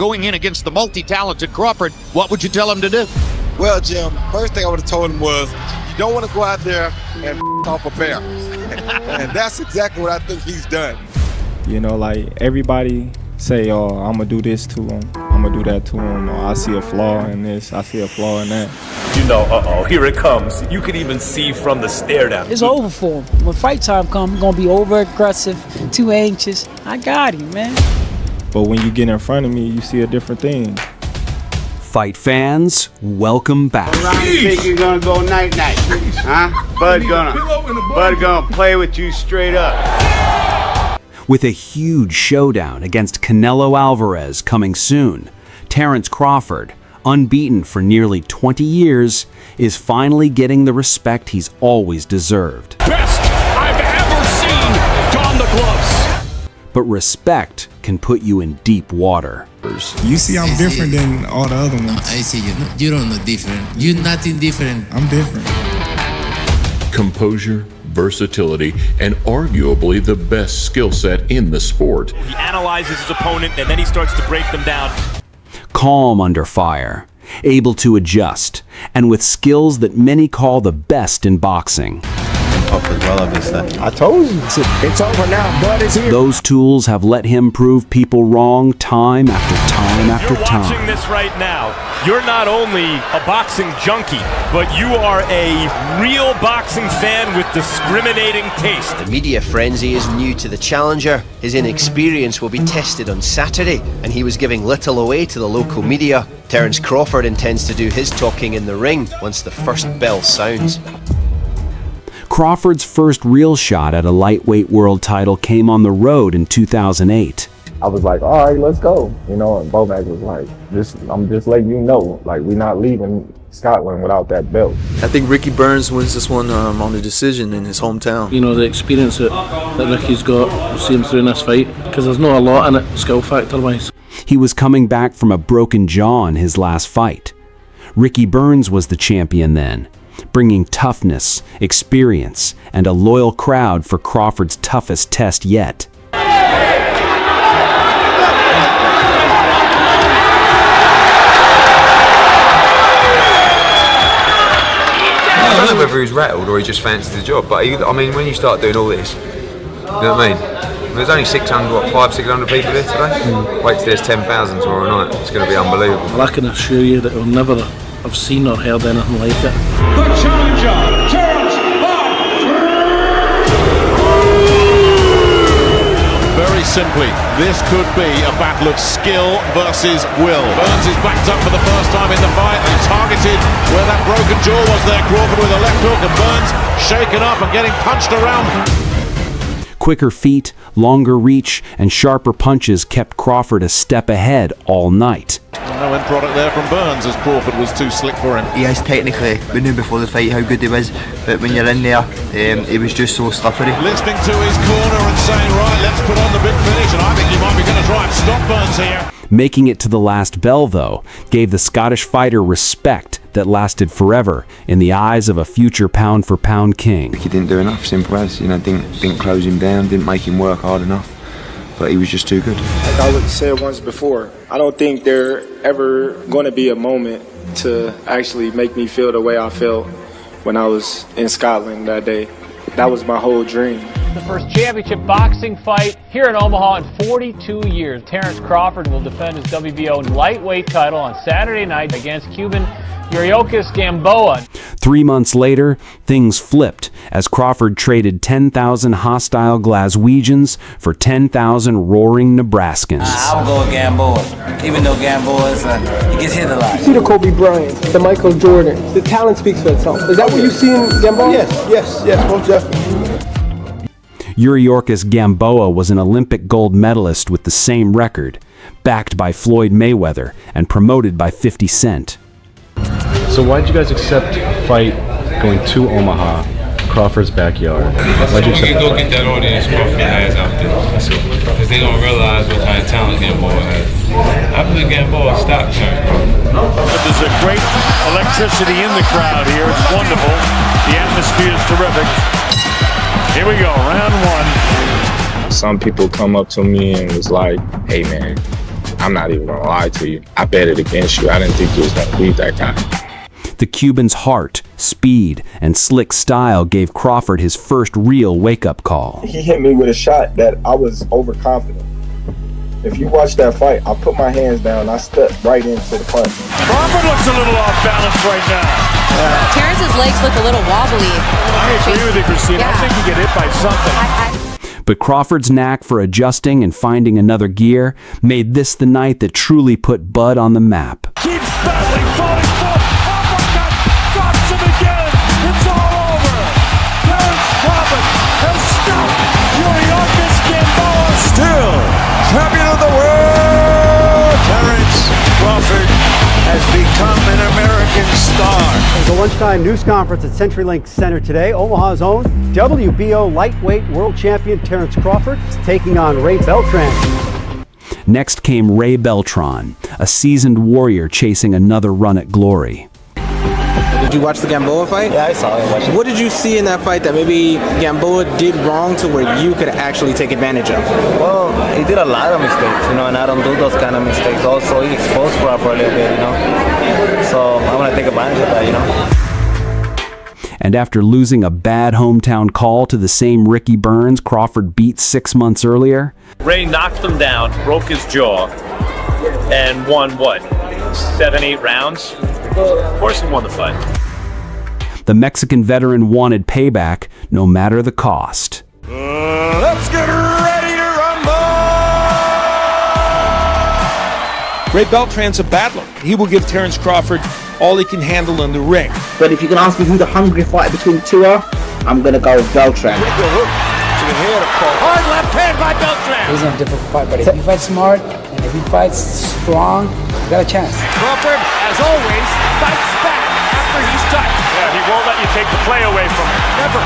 going in against the multi-talented Crawford, what would you tell him to do? Well, Jim, first thing I would have told him was, you don't want to go out there and off a bear. And that's exactly what I think he's done. You know, like everybody say, oh, I'm going to do this to him, I'm going to do that to him, or I see a flaw in this, I see a flaw in that. You know, uh-oh, here it comes. You can even see from the stare down. It's over for him. When fight time comes, I'm going to be over-aggressive, too anxious. I got him, man. But when you get in front of me, you see a different thing. Fight fans, welcome back. Around you think you're gonna go night-night, huh? Bud gonna play with you straight up. With a huge showdown against Canelo Alvarez coming soon, Terence Crawford, unbeaten for nearly 20 years, is finally getting the respect he's always deserved. Best I've ever seen! Don the gloves! But respect can put you in deep water. You see I'm different than all the other ones. I see you. You don't look different. You're nothing different. I'm different. Composure, versatility, and arguably the best skill set in the sport. He analyzes his opponent and then he starts to break them down. Calm under fire, able to adjust, and with skills that many call the best in boxing. As well, obviously. I told you, it's over now, Bud is here. Those tools have let him prove people wrong time after time after You're time. watching this right now. You're not only a boxing junkie, but you are a real boxing fan with discriminating taste. The media frenzy is new to the challenger. His inexperience will be tested on Saturday, and he was giving little away to the local media. Terence Crawford intends to do his talking in the ring once the first bell sounds. Crawford's first real shot at a lightweight world title came on the road in 2008. I was like, all right, let's go. You know, and Bomac was like, I'm just letting you know, like, we're not leaving Scotland without that belt. I think Ricky Burns wins this one on the decision in his hometown. You know, the experience that Ricky's got, we'll see him through in this fight, because there's not a lot in it, skill factor-wise. He was coming back from a broken jaw in his last fight. Ricky Burns was the champion then, bringing toughness, experience, and a loyal crowd for Crawford's toughest test yet. I don't know whether he was rattled or he just fancied the job, but I mean, when you start doing all this, you know what I mean? There's only 600 people here today. Wait till there's 10,000 tomorrow night. It's going to be unbelievable. Well, I can assure you that we'll never have seen or heard anything like it. The challenger, Terence Crawford! Very simply, this could be a battle of skill versus will. Burns is backed up for the first time in the fight and targeted where that broken jaw was there. Crawford with a left hook and Burns shaken up and getting punched around. Quicker feet, longer reach, and sharper punches kept Crawford a step ahead all night. No end product there from Burns as Crawford was too slick for him. He is technically, we knew before the fight how good he was, but when you're in there, he was just so slippery. Listening to his corner and saying, right, let's put on the big finish, and I think he might be going to try and stop Burns here. Making it to the last bell, though, gave the Scottish fighter respect that lasted forever in the eyes of a future pound-for-pound king. He didn't do enough, simple as, you know, didn't close him down, didn't make him work hard enough, but he was just too good. Like I said once before, I don't think there ever going to be a moment to actually make me feel the way I felt when I was in Scotland that day. That was my whole dream. The first championship boxing fight here in Omaha in 42 years. Terence Crawford will defend his WBO lightweight title on Saturday night against Cuban Yuriorkis Gamboa. 3 months later, things flipped as Crawford traded 10,000 hostile Glaswegians for 10,000 roaring Nebraskans. I'll go with Gamboa, even though Gamboa he gets hit a lot. You see the Kobe Bryant, the Michael Jordan, the talent speaks for itself. Is that what you see in Gamboa? Yes, most definitely. Yuriorkis Gamboa was an Olympic gold medalist with the same record, backed by Floyd Mayweather and promoted by 50 Cent. So why did you guys accept a fight going to Omaha, Crawford's backyard? Why'd you accept go get that audience Crawford has out there. Because they don't realize what kind of talent Gamboa has. I believe Gamboa stopped Terence Crawford. There's a great electricity in the crowd here. It's wonderful. The atmosphere is terrific. Here we go, round one. Some people come up to me and was like, hey man, I'm not even gonna lie to you. I bet it against you. I didn't think you was gonna beat that guy. The Cuban's heart, speed, and slick style gave Crawford his first real wake-up call. He hit me with a shot that I was overconfident. If you watch that fight, I put my hands down, I stepped right into the punch. Crawford looks a little off balance right now. Terrence's legs look a little wobbly. I agree with you, Christine. I think he get hit by something. But Crawford's knack for adjusting and finding another gear made this the night that truly put Bud on the map. Keeps battling, falling forward. Uppercut, drops him again. It's all over. Terence Crawford has stopped Yuriorkis Gamboa. Still champion of the world, Terence Crawford has become an American star. The lunchtime news conference at CenturyLink Center today. Omaha's own WBO lightweight world champion Terence Crawford taking on Ray Beltran. Next came Ray Beltran, a seasoned warrior chasing another run at glory. Did you watch the Gamboa fight? Yeah, I saw it. What did you see in that fight that maybe Gamboa did wrong to where you could actually take advantage of? Well, he did a lot of mistakes, and I don't do those kind of mistakes. Also, he exposed Crawford a little bit, So I'm going to take advantage of that, And after losing a bad hometown call to the same Ricky Burns Crawford beat 6 months earlier, Ray knocked him down, broke his jaw, and won what? 7-8 rounds? Of course he won the fight. the Mexican veteran wanted payback no matter the cost. Let's get ready to rumble! Ray Beltran's a battler. He will give Terence Crawford all he can handle in the ring. But if you can ask me who the hungry fighter between the two are, I'm going to go with Beltran. Hard left hand by Beltran. He's in a difficult fight, but if he fights smart and if he fights strong, he's got a chance. Crawford, as always, fights back after he's touched. Yeah, he won't let you take the play away from him. Never.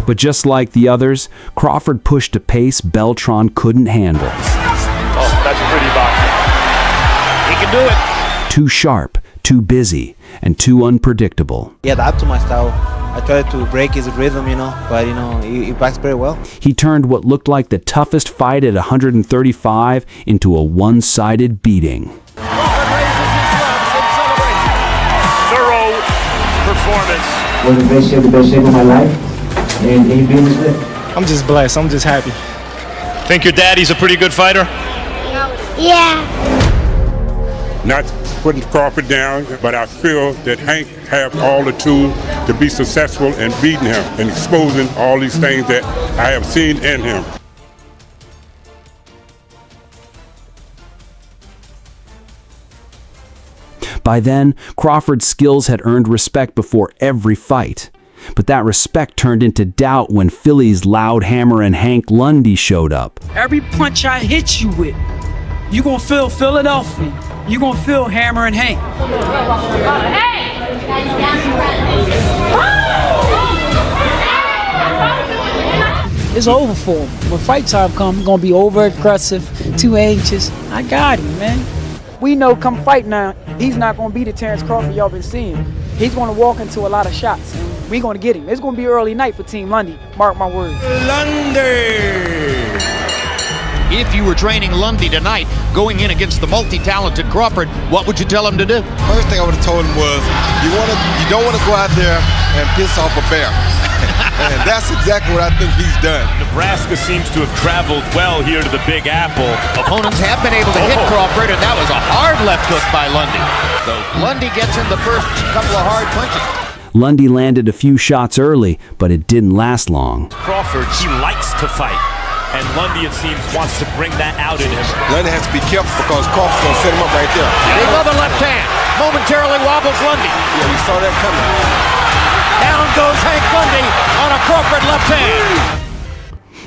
But just like the others, Crawford pushed a pace Beltran couldn't handle. Oh, that's pretty boxing. He can do it. Too sharp, too busy, and too unpredictable. He adapted to my style. I tried to break his rhythm, but he backs very well. He turned what looked like the toughest fight at 135 into a one-sided beating. Thorough performance. Was the best shape of my life, and he beat me good. I'm just blessed. I'm just happy. Think your daddy's a pretty good fighter? Yeah. Not putting Crawford down, but I feel that Hank have all the tools to be successful in beating him and exposing all these things that I have seen in him. By then, Crawford's skills had earned respect before every fight. But that respect turned into doubt when Philly's loud hammer and Hank Lundy showed up. Every punch I hit you with, you gonna feel Philadelphia. You gonna feel Hammer and Hank. It's over for him. When fight time comes, it's gonna be over aggressive, too anxious. I got him, man. We know come fight now, he's not gonna be the Terence Crawford y'all been seeing. He's gonna walk into a lot of shots. We're gonna get him. It's gonna be early night for Team Lundy. Mark my words. Lundy! If you were training Lundy tonight, going in against the multi-talented Crawford, what would you tell him to do? First thing I would have told him was, you don't want to go out there and piss off a bear. And that's exactly what I think he's done. Nebraska seems to have traveled well here to the Big Apple. Opponents have been able to hit Crawford, and that was a hard left hook by Lundy. So Lundy gets in the first couple of hard punches. Lundy landed a few shots early, but it didn't last long. Crawford, he likes to fight. And Lundy, it seems, wants to bring that out in him. Lundy has to be careful because Crawford's going to set him up right there. Big other left hand. Momentarily wobbles Lundy. Yeah, we saw that coming. Down goes Hank Lundy on a Crawford left hand.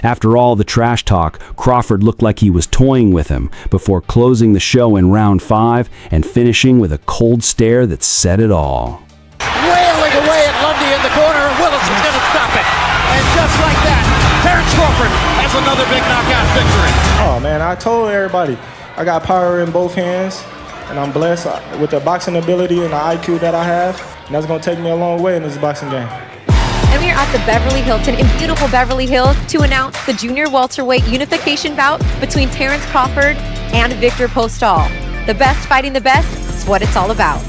After all the trash talk, Crawford looked like he was toying with him before closing the show in round 5 and finishing with a cold stare that said it all. Wailing away at Lundy in the corner, and Willis is going to stop it. And just like that, Terence Crawford has another big knockout victory. Oh man, I told everybody I got power in both hands, and I'm blessed with the boxing ability and the IQ that I have, and that's gonna take me a long way in this boxing game. And we are at the Beverly Hilton in beautiful Beverly Hills to announce the junior welterweight unification bout between Terence Crawford and Victor Postol. The best fighting the best is what it's all about.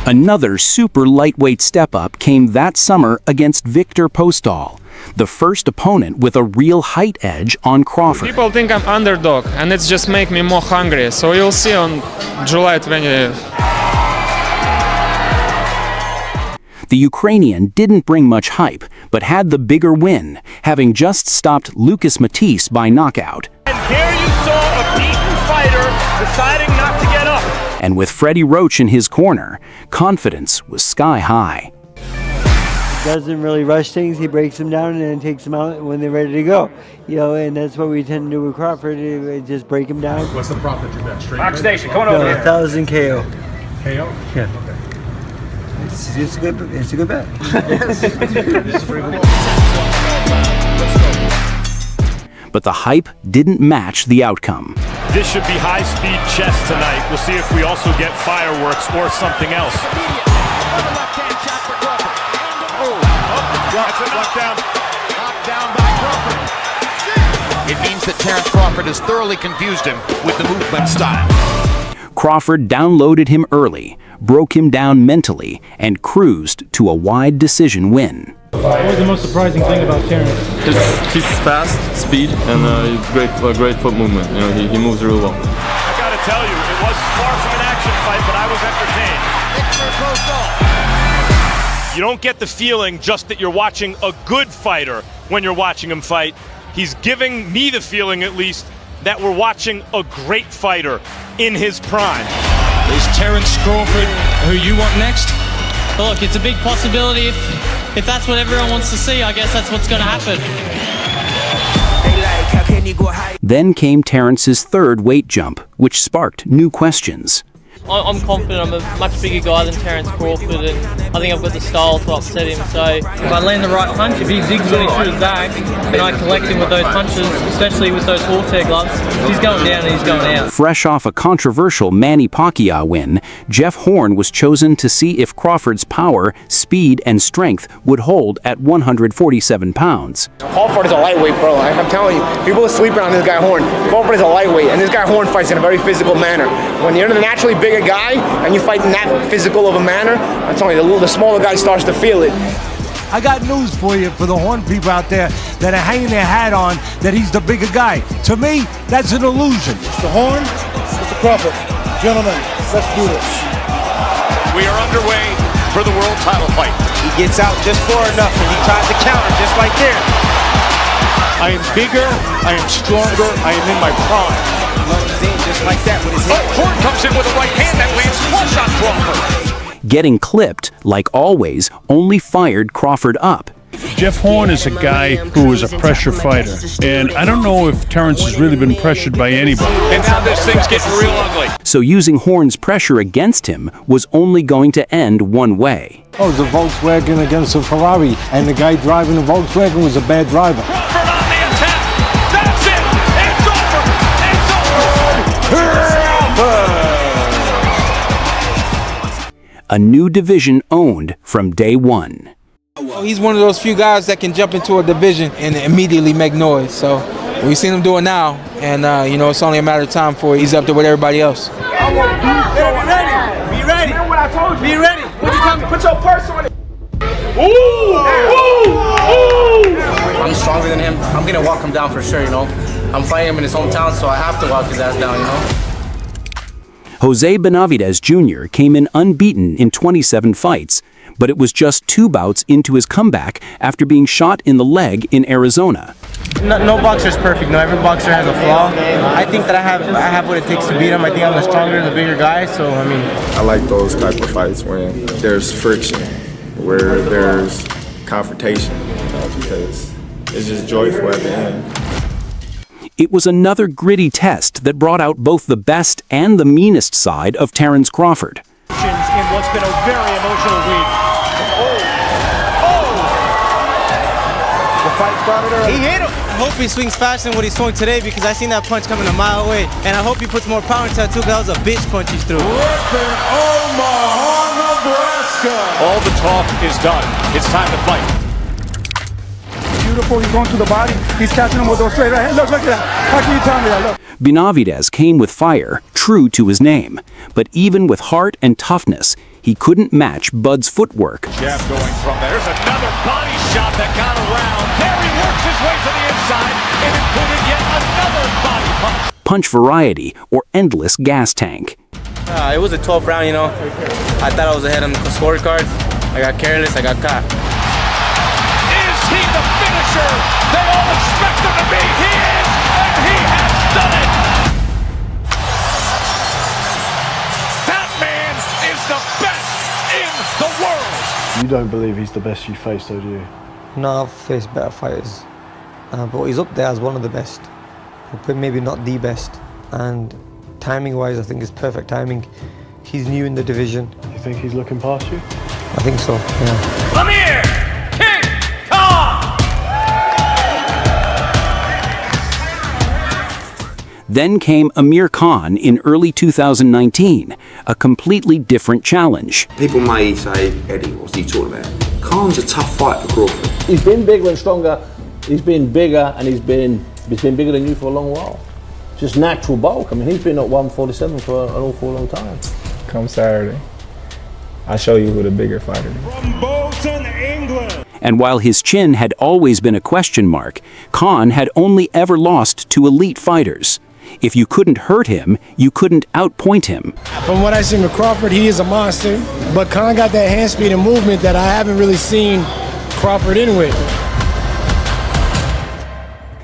Another super lightweight step-up came that summer against Victor Postol, the first opponent with a real height edge on Crawford. People think I'm underdog, and it's just make me more hungry. So you'll see on July 20th. The Ukrainian didn't bring much hype, but had the bigger win, having just stopped Lucas Matisse by knockout. And here you saw a beaten fighter deciding not to get up. And with Freddie Roach in his corner, confidence was sky high. Doesn't really rush things. He breaks them down and then takes them out when they're ready to go. You know, and that's what we tend to do with Crawford. Just break him down. What's the prop that you bet? Straight Box Station, come on over here. 1,000 KO. KO? Yeah. It's a good bet. But the hype didn't match the outcome. This should be high-speed chess tonight. We'll see if we also get fireworks or something else. That's a knockdown. Knockdown by Crawford. It means that Terence Crawford has thoroughly confused him with the movement style. Crawford downloaded him early, broke him down mentally, and cruised to a wide decision win. What was the most surprising thing about Terence? He's fast, speed, and great foot movement. You know, he moves really well. I gotta tell you, it was far from an action fight, but I was entertained. You don't get the feeling just that you're watching a good fighter when you're watching him fight. He's giving me the feeling, at least, that we're watching a great fighter in his prime. Is Terence Crawford who you want next? Look, it's a big possibility. If that's what everyone wants to see, I guess that's what's going to happen. Then came Terence's third weight jump, which sparked new questions. I'm confident I'm a much bigger guy than Terence Crawford, and I think I've got the style to upset him. So if I land the right punch, if he zigs when he shoots back, and I collect him with those punches, especially with those horsehair gloves, he's going down and he's going out. Fresh off a controversial Manny Pacquiao win, Jeff Horn was chosen to see if Crawford's power, speed, and strength would hold at 147 pounds. Crawford is a lightweight, bro. I'm telling you, people are sleeping on this guy Horn. Crawford is a lightweight, and this guy Horn fights in a very physical manner. When you're the naturally bigger guy and you fight in that physical of a manner, I'm telling you, the smaller guy starts to feel it. I got news for you, for the Horn people out there that are hanging their hat on that he's the bigger guy. To me, that's an illusion. Mr. Horn, Mr. Crawford, gentlemen, let's do this. We are underway for the world title fight. He gets out just far enough and he tries to counter just like there. I am bigger, I am stronger, I am in my prime. Just like that with his head. Horn comes in with a right hand that lands flush on Crawford. Getting clipped, like always, only fired Crawford up. Jeff Horn is a guy who is a pressure fighter, and I don't know if Terence has really been pressured by anybody. And now this thing's getting real ugly. So using Horn's pressure against him was only going to end one way. Oh, it was a Volkswagen against a Ferrari, and the guy driving the Volkswagen was a bad driver. Crawford on the attack. That's it. It's over. It's over. A new division owned from day one. He's one of those few guys that can jump into a division and immediately make noise. So we've seen him do it now, and you know, it's only a matter of time before he's up there with everybody else. Be ready. What I told you. Be ready. What you tell me? Put your purse on it. I'm stronger than him. I'm gonna walk him down for sure. You know, I'm fighting him in his hometown, so I have to walk his ass down. You know. Jose Benavidez Jr. came in unbeaten in 27 fights, but it was just 2 bouts into his comeback after being shot in the leg in Arizona. No boxer is perfect. No, every boxer has a flaw. I think that I have what it takes to beat him. I think I'm the stronger, the bigger guy. So I mean, I like those type of fights when there's friction, where there's confrontation, because it's just joyful at the end. It was another gritty test that brought out both the best and the meanest side of Terence Crawford. In what's been a very emotional week. the fight started early. He hit him. I hope he swings faster than what he's swung today, because I seen that punch coming a mile away, and I hope he puts more power into that too, because that was a bitch punch he threw. Omaha, Nebraska. All the talk is done. It's time to fight. Beautiful, he's going to the body. He's catching him with those straight right hands. Look at that. How can you tell me that? Look. Benavidez came with fire, true to his name, but even with heart and toughness, he couldn't match Bud's footwork. Jab going from there. There's another body shot that got around. There he works his way to the inside and included yet another body punch. Punch variety or endless gas tank. It was a 12th round, you know. I thought I was ahead on the scorecard. I got careless, I got caught. Is he the finisher they all expect him to be? He is, and he has done it! That man is the best in the world! You don't believe he's the best you faced, though, do you? No, I've faced better fighters. But he's up there as one of the best. But maybe not the best. And timing-wise, I think it's perfect timing. He's new in the division. You think he's looking past you? I think so, yeah. Amir King Khan! Then came Amir Khan in early 2019, a completely different challenge. People may say, Eddie, what's he talking about? Khan's a tough fight for Crawford. He's been bigger and stronger. He's been bigger, and he's been bigger than you for a long while. Just natural bulk. I mean, he's been at 147 for an awful long time. Come Saturday, I'll show you who the bigger fighter is. From Bolton, England. And while his chin had always been a question mark, Khan had only ever lost to elite fighters. If you couldn't hurt him, you couldn't outpoint him. From what I've seen with Crawford, he is a monster. But Khan got that hand speed and movement that I haven't really seen Crawford in with.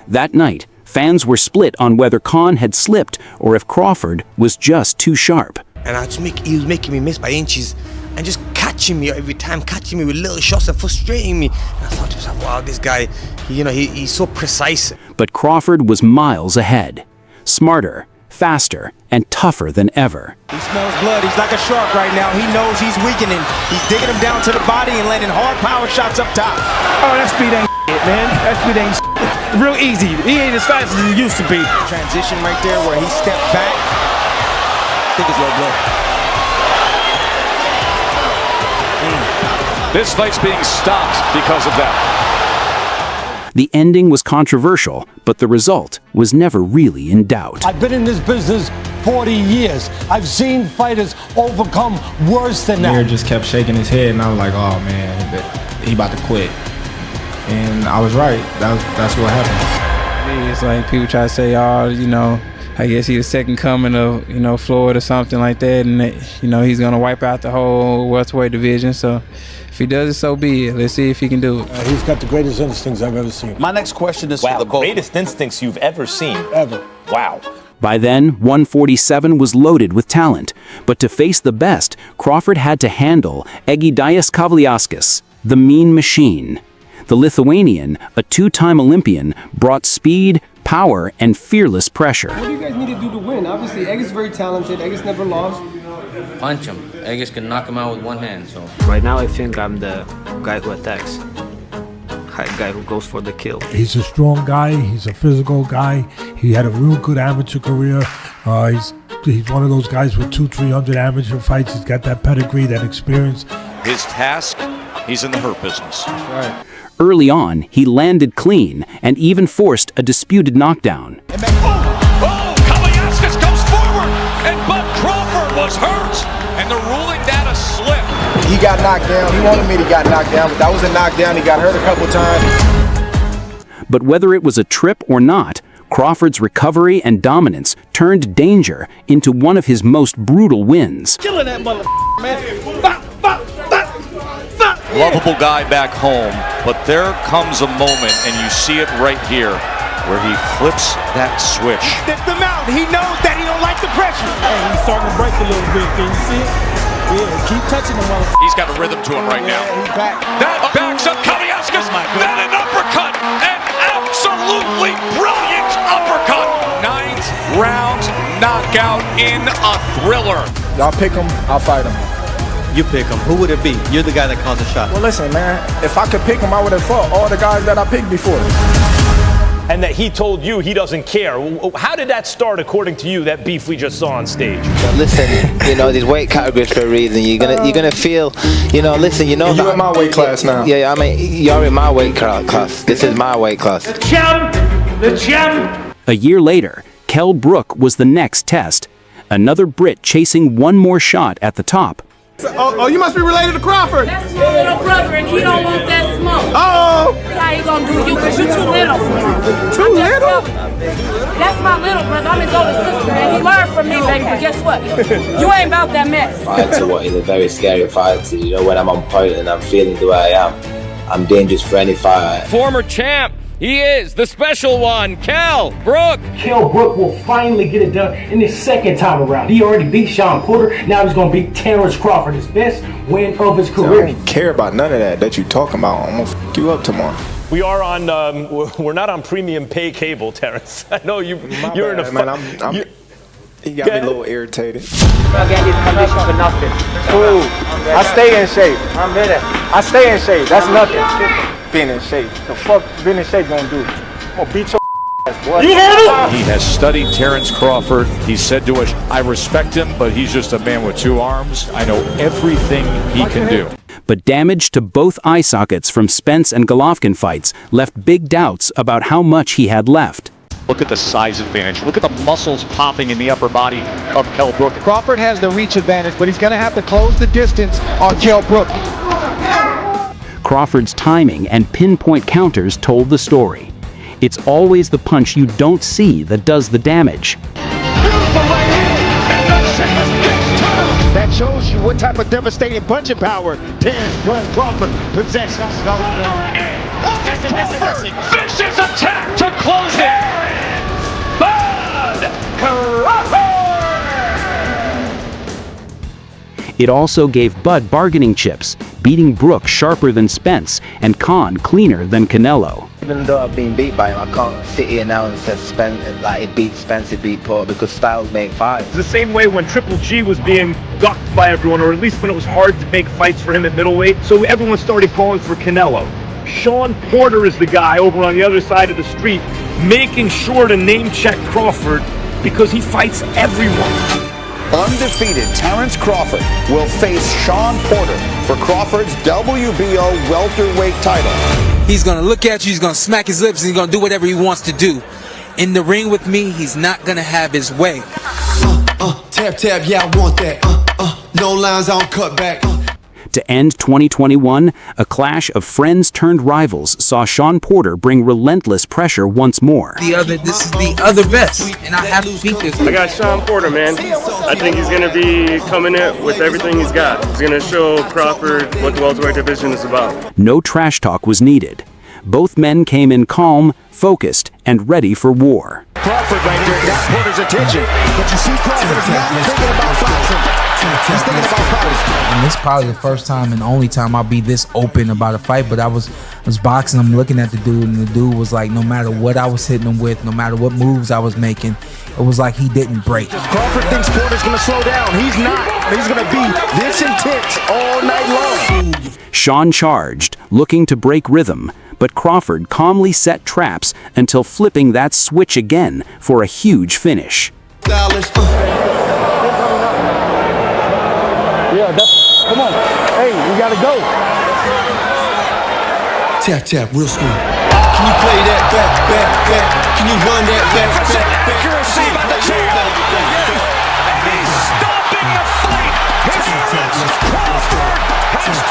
That night, fans were split on whether Khan had slipped or if Crawford was just too sharp. And he was making me miss by inches and just catching me every time, catching me with little shots and frustrating me. And I thought to myself, wow, this guy, he's so precise. But Crawford was miles ahead. Smarter, faster, and tougher than ever. He smells blood. He's like a shark right now. He knows he's weakening. He's digging him down to the body and landing hard power shots up top. Oh, that speed ain't it, man. That speed ain't real easy. He ain't as fast as he used to be. Transition right there where he stepped back. I think it's low blow. This fight's being stopped because of that. The ending was controversial, but the result was never really in doubt. I've been in this business 40 years. I've seen fighters overcome worse than that. Amir just kept shaking his head, and I was like, oh man, he about to quit. And I was right. That's what happened. It's like people try to say, oh, you know, I guess he's the second coming of, you know, Floyd or something like that, and you know, he's gonna wipe out the whole welterweight division. So if he does it, so be it. Let's see if he can do it. He's got the greatest instincts I've ever seen. My next question is the greatest instincts you've ever seen. Ever. Wow. By then, 147 was loaded with talent, but to face the best, Crawford had to handle Egidijus Kavliauskas, the mean machine. The Lithuanian, a two-time Olympian, brought speed, power, and fearless pressure. What do you guys need to do to win? Obviously, Egg is very talented. Egg has never lost. Punch him. Egis can knock him out with one hand. So Right now, I think I'm the guy who attacks. Guy who goes for the kill. He's a strong guy. He's a physical guy. He had a real good amateur career. He's one of those guys with 200-300 amateur fights. He's got that pedigree, that experience. His task, he's in the hurt business. That's right. Early on, he landed clean and even forced a disputed knockdown. Kavliauskas goes forward, and Bud Crawford was hurt, and the ruling that a slip. He got knocked down. He wanted me to get knocked down, but that was a knockdown. He got hurt a couple times. But whether it was a trip or not, Crawford's recovery and dominance turned danger into one of his most brutal wins. Killing that motherfucker, man. Lovable guy back home, but there comes a moment, and you see it right here, where he flips that switch. He stepped him out. He knows that he don't like the pressure. Hey, he's starting to break a little bit. Can you see it? Yeah, keep touching him, motherfucker. He's got a rhythm to him right now. He's back. That backs up Kavliauskas, then an uppercut, an absolutely brilliant uppercut. 9th round knockout in a thriller. Y'all pick him, I'll fight him. you pick him. Who would it be? You're the guy that calls the shot. Well, listen, man. If I could pick him, I would have fought all the guys that I picked before. And that he told you he doesn't care. How did that start, according to you, that beef we just saw on stage? Listen, you know, these weight categories for a reason. You're gonna feel, you know, listen, you know. You're in my weight class now. Yeah, I mean, you're in my weight class. This is my weight class. The champ! A year later, Kell Brook was the next test, another Brit chasing one more shot at the top. Oh, you must be related to Crawford. That's my little brother, and he don't want that smoke. Oh! How you gonna do you? Because you're too little for him. Too little? That's my little brother. I'm his older sister, and he learned from me, baby. But guess what? You ain't about that mess. Fighter, what is a very scary fighter. You know, when I'm on point and I'm feeling the way I am, I'm dangerous for any fighter. Former champ. He is the special one, Kell Brook. Kell Brook will finally get it done in his second time around. He already beat Shawn Porter. Now he's going to beat Terence Crawford, his best win of his career. I don't care about none of that you're talking about. I'm going to f*** you up tomorrow. We are on. We're not on premium pay cable, Terence. I know you. You're in a. Man, he got me a little irritated. I get his condition for nothing. Cool. I stay in shape. I'm better. I stay in shape. That's nothing. Being in shape. The fuck being in shape gonna do? I'm gonna beat your ass, boy. You hear me? He has studied Terence Crawford. He said to us, I respect him, but he's just a man with two arms. I know everything he can do. But damage to both eye sockets from Spence and Golovkin fights left big doubts about how much he had left. Look at the size advantage. Look at the muscles popping in the upper body of Kell Brook. Crawford has the reach advantage, but he's going to have to close the distance on Kell Brook. Crawford's timing and pinpoint counters told the story. It's always the punch you don't see that does the damage. That shows you what type of devastating punching power Terence Crawford possesses. Vicious attack to close it. It also gave Bud bargaining chips, beating Brook sharper than Spence and Khan cleaner than Canelo. Even though I've been beat by him, I can't sit here now and say Spence, like it beat Spence, it beat Porter, because styles make fights. The same way when Triple G was being ducked by everyone, or at least when it was hard to make fights for him at middleweight, so everyone started calling for Canelo. Shawn Porter is the guy over on the other side of the street making sure to name check Crawford because he fights everyone. Undefeated Terence Crawford will face Shawn Porter for Crawford's WBO welterweight title. He's going to look at you, he's going to smack his lips, and he's going to do whatever he wants to do. In the ring with me, he's not going to have his way. Tap, yeah, I want that. No lines, I don't cut back. To end 2021, a clash of friends turned rivals saw Shawn Porter bring relentless pressure once more. This is the other best, and I have to beat this. I got Shawn Porter, man. I think he's going to be coming in with everything he's got. He's going to show Crawford what the welterweight division is about. No trash talk was needed. Both men came in calm, focused, and ready for war. Crawford right here got Porter's attention, but you see Crawford is not thinking about boxing. He's thinking about fighting. And this is probably the first time and only time I'll be this open about a fight, but I was boxing, I'm looking at the dude, and the dude was like, no matter what I was hitting him with, no matter what moves I was making, it was like he didn't break. Crawford thinks Porter's going to slow down. He's not. He's going to be this intense all night long. Shawn charged, looking to break rhythm, but Crawford calmly set traps until flipping that switch again for a huge finish. Yeah, come on. Hey, we gotta go. Tap, real smooth. Can you play that back? Can you run that back? Accuracy by the champ. He's stopping the fight. Crawford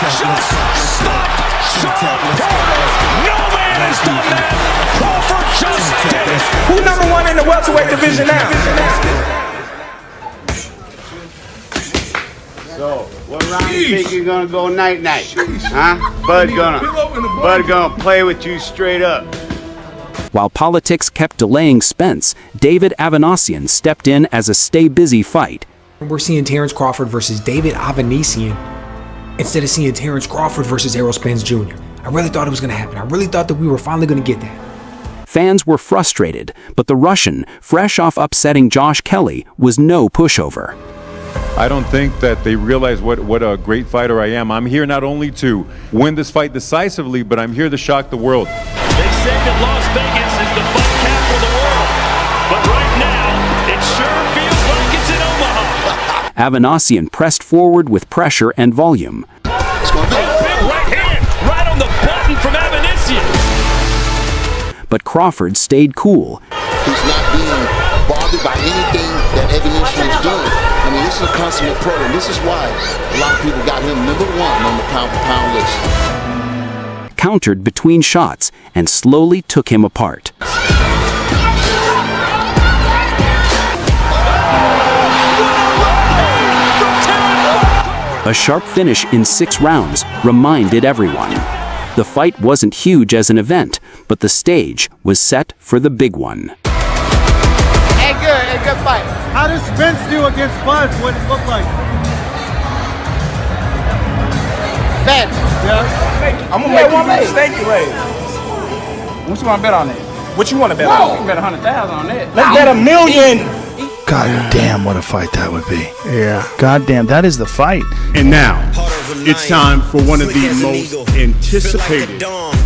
has just stopped Shawn Porter. No man has done that. Crawford just did it. Who's number one in the welterweight division now? So, what round you think you're gonna go night-night? Huh? Bud gonna play with you straight up. While politics kept delaying Spence, David Avanesian stepped in as a stay-busy fight. We're seeing Terence Crawford versus David Avanesian instead of seeing Terence Crawford versus Errol Spence Jr. I really thought it was going to happen. I really thought that we were finally going to get that. Fans were frustrated, but the Russian, fresh off upsetting Josh Kelly, was no pushover. I don't think that they realize what a great fighter I am. I'm here not only to win this fight decisively, but I'm here to shock the world. They said that Las Vegas is the fight capital of the world, but right now, it sure feels like it's in Omaha. Avanesian pressed forward with pressure and volume. Big right hand, right on the button from Avanesian. But Crawford stayed cool. He's not being bothered by anything that Evanesian is doing. I mean, this is a consummate pro, and this is why a lot of people got him #1 on the pound-for-pound list. Countered between shots and slowly took him apart. A sharp finish in 6 rounds reminded everyone. The fight wasn't huge as an event, but the stage was set for the big one. Hey, good fight. How does Spence do against Bud? What does it look like? Bench. Yeah. I'm gonna make you steak raise. What you want to bet on that? What you want to bet on? You can bet 100,000 on that. Let's bet $1 million. God damn, what a fight that would be. Yeah. God damn, that is the fight. And now, it's time for one of the most anticipated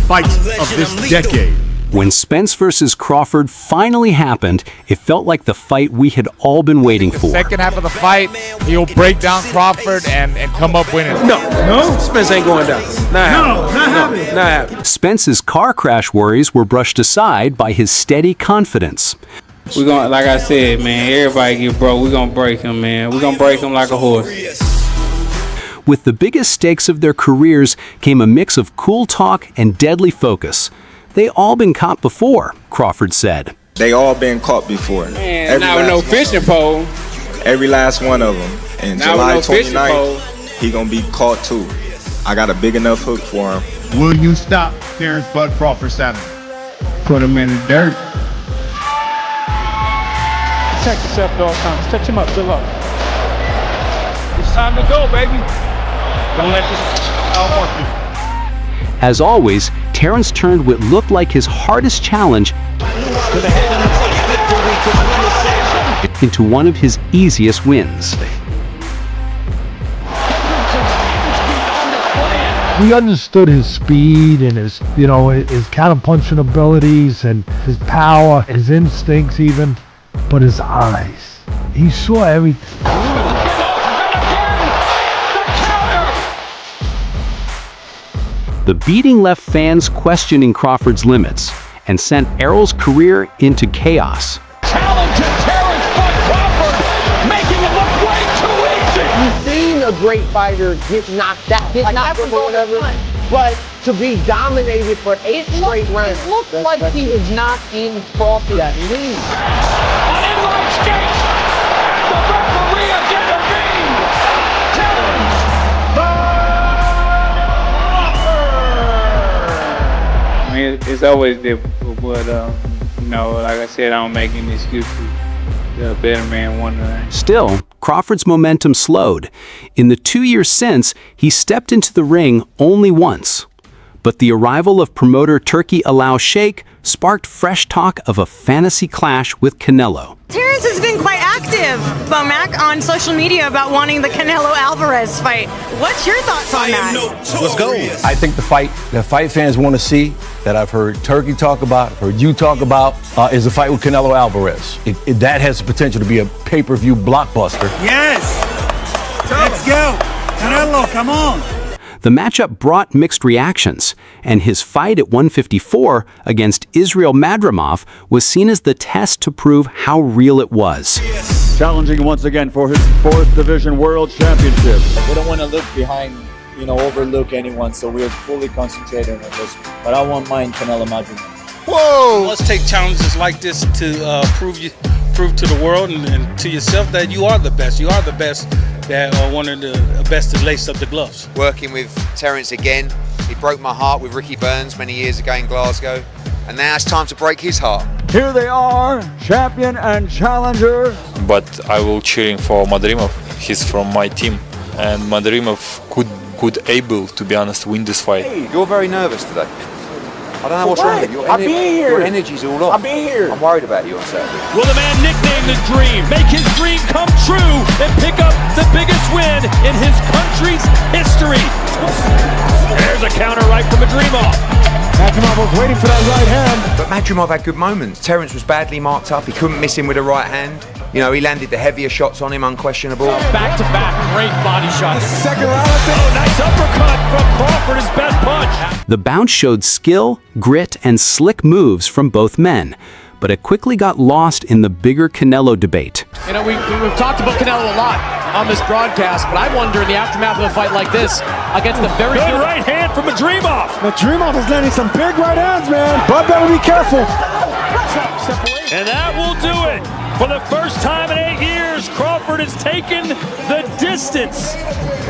fights of this decade. When Spence versus Crawford finally happened, it felt like the fight we had all been waiting for. Second half of the fight, he'll break down Crawford and come up winning. No, Spence ain't going down. Not happening. Spence's car crash worries were brushed aside by his steady confidence. We're gonna, like I said, man, everybody get broke. We're gonna break him, man. We're gonna break him like a horse. With the biggest stakes of their careers came a mix of cool talk and deadly focus. They all been caught before, Crawford said. They all been caught before. Man, now with no fishing pole. Every last one of them. And now July with no 29th, he gonna be caught too. I got a big enough hook for him. Will you stop Terence Bud Crawford Saturday? Put him in the dirt. Protect yourself at all times. Touch him up. Good luck. It's time to go, baby. Don't let this outwork you. As always, Terence turned what looked like his hardest challenge into one of his easiest wins. We understood his speed and his counter-punching abilities and his power, his instincts even, but his eyes. He saw everything. The beating left fans questioning Crawford's limits and sent Errol's career into chaos. Challenge to Terence Bud Crawford, making it look way too easy. You've seen a great fighter get knocked out, but to be dominated for 8 straight rounds. It looked like he was not in Crawford's league. On inline skates, the referee again intervened. Terence I mean, it's always difficult, but like I said, I don't make any excuses. The better man won tonight. Still, Crawford's momentum slowed. In the 2 years since, he stepped into the ring only once. But the arrival of promoter Turki Allow Sheikh sparked fresh talk of a fantasy clash with Canelo. Terence has been quite active, Bomac, on social media about wanting the Canelo Alvarez fight. What's your thoughts on that? Let's go. I think the fight fans want to see, that I've heard Turkey talk about, heard you talk about, is a fight with Canelo Alvarez. That has the potential to be a pay-per-view blockbuster. Yes! Let's go! Canelo, come on! The matchup brought mixed reactions, and his fight at 154 against Israel Madrimov was seen as the test to prove how real it was. Challenging once again for his 4th Division World Championship. We don't want to look behind, overlook anyone, so we're fully concentrated on this. But I won't mind Canelo Madrimov. Whoa! Let's take challenges like this to prove to the world and to yourself that you are the best. You are the best. That are one of the best to lace up the gloves. Working with Terence again, he broke my heart with Ricky Burns many years ago in Glasgow, and now it's time to break his heart. Here they are, champion and challenger. But I will cheering for Madrimov. He's from my team, and Madrimov could able, to be honest, win this fight. Hey, you're very nervous today. I don't know what's wrong with you. Your energy's all off. I'll be here. I'm worried about you on Saturday. Will the man nicknamed the Dream make his dream come true and pick up the biggest win in his country's history? There's a counter right from Madrimov. Madrimov was waiting for that right hand. But Madrimov had good moments. Terence was badly marked up. He couldn't miss him with a right hand. He landed the heavier shots on him, unquestionable. Back-to-back, great body shots. Second round, nice uppercut from Crawford, his best punch. The bout showed skill, grit, and slick moves from both men. but it quickly got lost in the bigger Canelo debate. You know, we've talked about Canelo a lot on this broadcast, but I wonder in the aftermath of a fight like this, against the very good right hand from Madrimov. Madrimov is landing some big right hands, man. Bud better be careful. And that will do it. For the first time in 8 years, Crawford has taken the distance.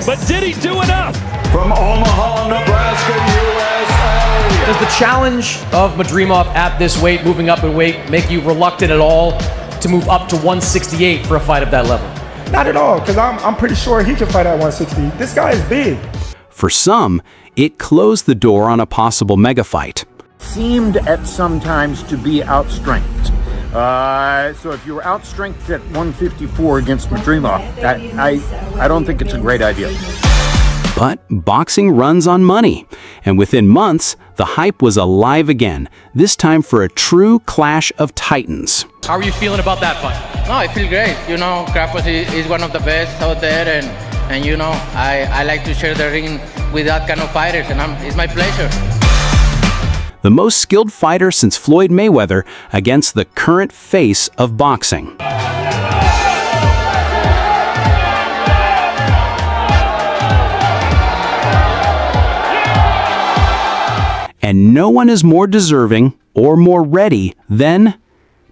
But did he do enough? From Omaha, Nebraska, USA. Does the challenge of Madrimov at this weight, moving up in weight, make you reluctant at all to move up to 168 for a fight of that level? Not at all, because I'm pretty sure he can fight at 160. This guy is big. For some, it closed the door on a possible mega fight. Seemed at sometimes to be outstrengthed. So if you were outstrengthed at 154 against Madrimov, I don't think it's a great idea. But boxing runs on money, and within months, the hype was alive again, this time for a true clash of titans. How are you feeling about that fight? No, I feel great. You know, Crawford is one of the best out there, and you know, I like to share the ring with that kind of fighters, and it's my pleasure. The most skilled fighter since Floyd Mayweather against the current face of boxing. And no one is more deserving or more ready than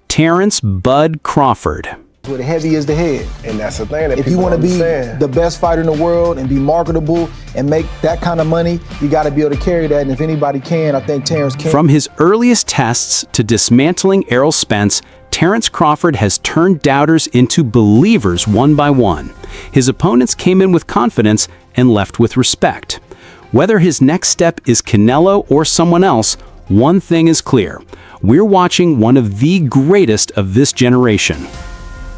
Terence "Bud" Crawford. Where the heavy is the head. And that's the thing that if you want to be the best fighter in the world and be marketable and make that kind of money, you got to be able to carry that. And if anybody can, I think Terence can. From his earliest tests to dismantling Errol Spence, Terence Crawford has turned doubters into believers one by one. His opponents came in with confidence and left with respect. Whether his next step is Canelo or someone else, one thing is clear. We're watching one of the greatest of this generation.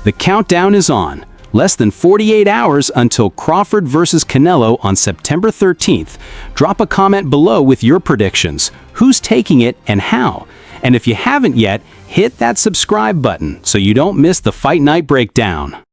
The countdown is on. Less than 48 hours until Crawford versus Canelo on September 13th. Drop a comment below with your predictions. Who's taking it and how? And if you haven't yet, hit that subscribe button so you don't miss the Fight Night Breakdown.